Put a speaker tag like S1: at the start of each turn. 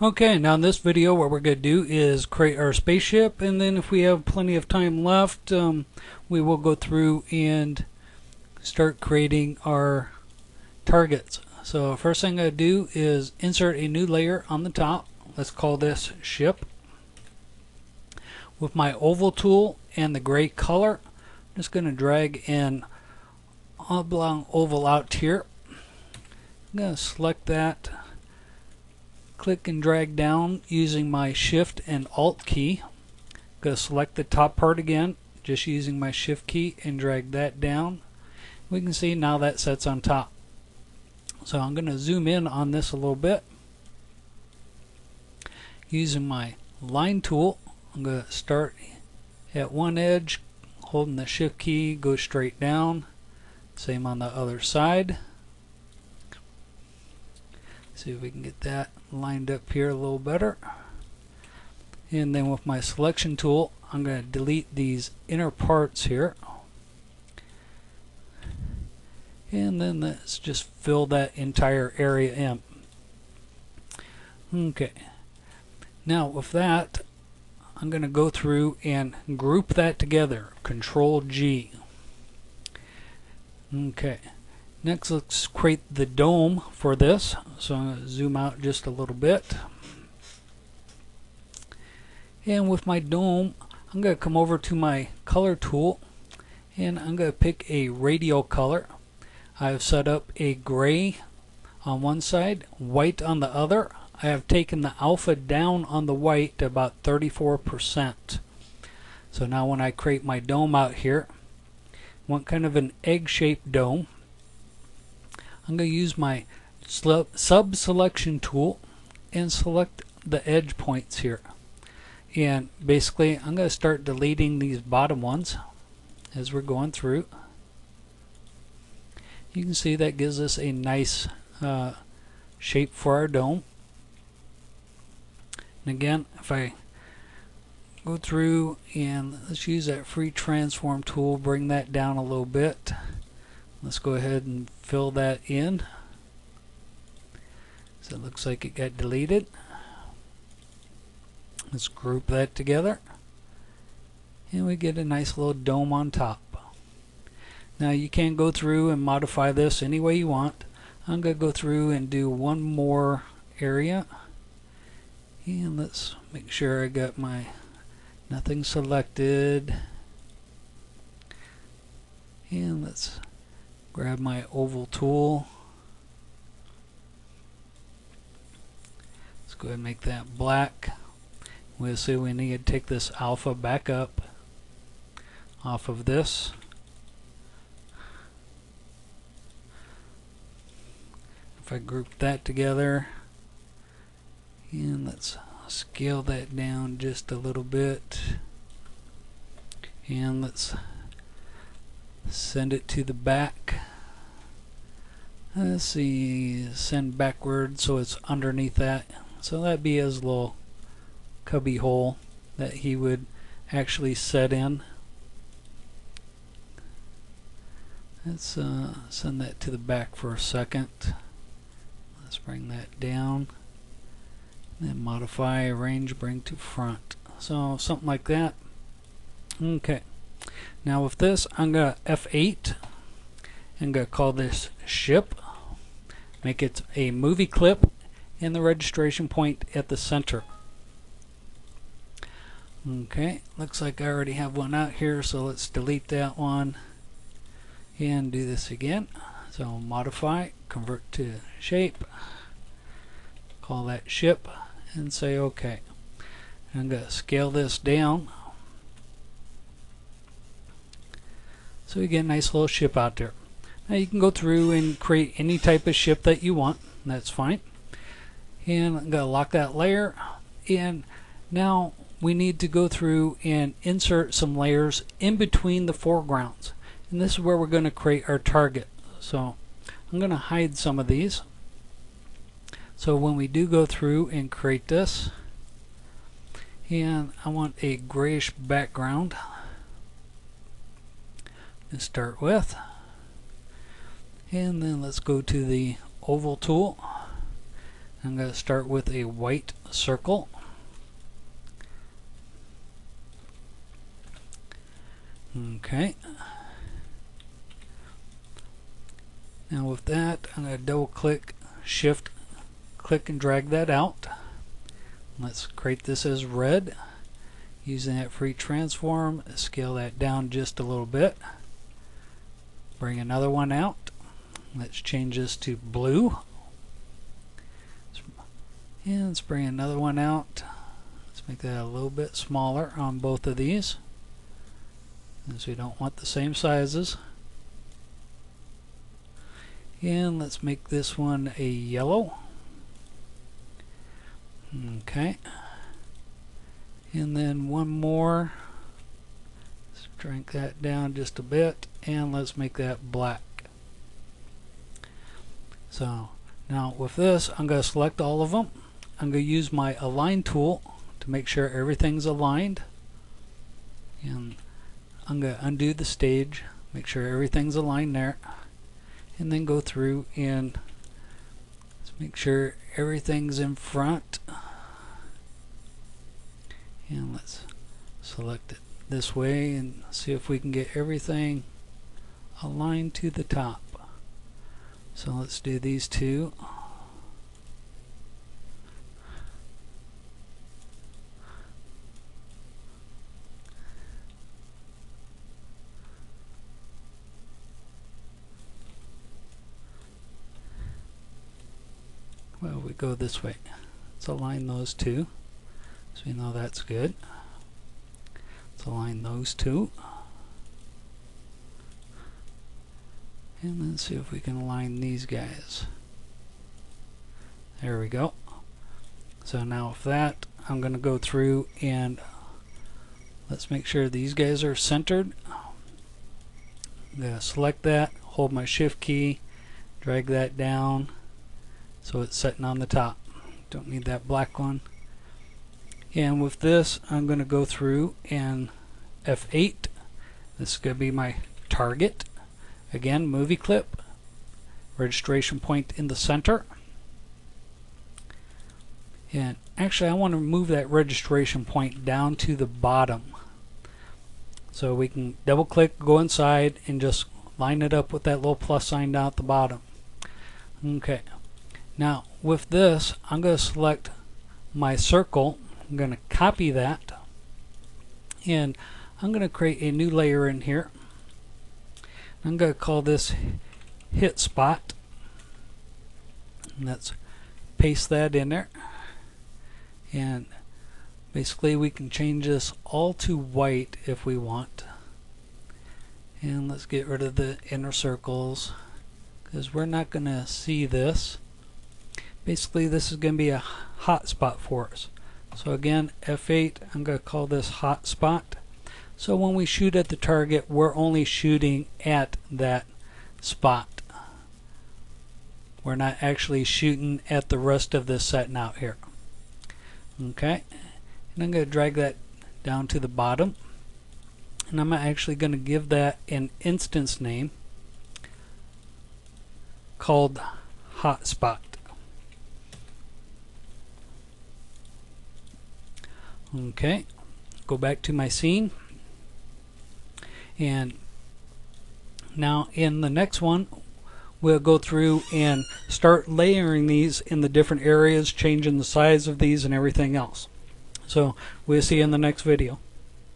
S1: Okay, now in this video what we're going to do is create our spaceship, and then if we have plenty of time left, we will go through and start creating our targets. So first thing I do is insert a new layer on the top. Let's call this ship. With my oval tool and the gray color, I'm just going to drag an oblong oval out here. I'm going to select that, click and drag down using my Shift and Alt key. I'm going to select the top part again, just using my Shift key, and drag that down. We can see now that sets on top. So I'm going to zoom in on this a little bit. Using my line tool, I'm going to start at one edge, holding the Shift key, go straight down. Same on the other side. See if we can get that lined up here a little better. And then with my selection tool, I'm going to delete these inner parts here. And then let's just fill that entire area in. Okay. Now with that, I'm going to go through and group that together. Control G. Okay. Next, let's create the dome for this. So I'm going to zoom out just a little bit. And with my dome, I'm going to come over to my color tool, and I'm going to pick a radial color. I've set up a gray on one side, white on the other. I have taken the alpha down on the white to about 34%. So now when I create my dome out here, I want kind of an egg-shaped dome. I'm going to use my sub-selection tool and select the edge points here. And basically I'm going to start deleting these bottom ones as we're going through. You can see that gives us a nice shape for our dome. And again, if I go through and let's use that free transform tool, bring that down a little bit. Let's go ahead and fill that in. So it looks like it got deleted. Let's group that together. And we get a nice little dome on top. Now you can go through and modify this any way you want. I'm going to go through and do one more area. And let's make sure I got my nothing selected. And let's grab my oval tool. Let's go ahead and make that black. We'll see we need to take this alpha back up off of this. If I group that together, and let's scale that down just a little bit, and let's send it to the back. Let's see, send backward so it's underneath that. So that'd be his little cubby hole that he would actually set in. Let's send that to the back for a second. Let's bring that down. Then modify, arrange, bring to front. So something like that. Okay. Now with this, I'm going to F8. I'm going to call this ship. Make it a movie clip and the registration point at the center. Okay. Looks like I already have one out here, so let's delete that one and do this again. So modify, convert to shape. Call that ship and say OK. I'm going to scale this down so you get a nice little ship out there. Now you can go through and create any type of ship that you want. That's fine. And I'm going to lock that layer. And now we need to go through and insert some layers in between the foregrounds. And this is where we're going to create our target. So I'm going to hide some of these. So when we do go through and create this, and I want a grayish background to start with, and then let's go to the oval tool, I'm going to start with a white circle. Okay. Now with that, I'm going to double click, shift click and drag that out. Let's create this as red. Using that free transform, scale that down just a little bit. Bring another one out. Let's change this to blue. And let's bring another one out. Let's make that a little bit smaller on both of these, as we don't want the same sizes. And let's make this one a yellow. Okay. And then one more. Let's shrink that down just a bit, and let's make that black. So now with this, I'm going to select all of them. I'm going to use my align tool to make sure everything's aligned. And I'm going to undo the stage, make sure everything's aligned there. And then go through and let's make sure everything's in front. And let's select it this way and see if we can get everything aligned to the top. So let's do these two. Well, we go this way. Let's align those two, so we know that's good. Let's align those two. And then see if we can align these guys. There we go. So now with that, I'm going to go through and let's make sure these guys are centered. I'm going to select that, hold my shift key, drag that down so it's sitting on the top. Don't need that black one. And with this, I'm going to go through and F8. This is going to be my target. Again, movie clip, registration point in the center. And actually I want to move that registration point down to the bottom. So we can double click, go inside, and just line it up with that little plus sign down at the bottom. Okay. Now with this, I'm going to select my circle. I'm going to copy that. And I'm going to create a new layer in here. I'm going to call this hit spot. And let's paste that in there. And basically we can change this all to white if we want. And let's get rid of the inner circles because we're not going to see this. Basically this is going to be a hot spot for us. So again, F8, I'm going to call this hot spot. So when we shoot at the target, we're only shooting at that spot. We're not actually shooting at the rest of this setting out here. Okay, and I'm going to drag that down to the bottom. And I'm actually going to give that an instance name called hotspot. Okay, go back to my scene. And now in the next one, we'll go through and start layering these in the different areas, changing the size of these and everything else. So we'll see you in the next video.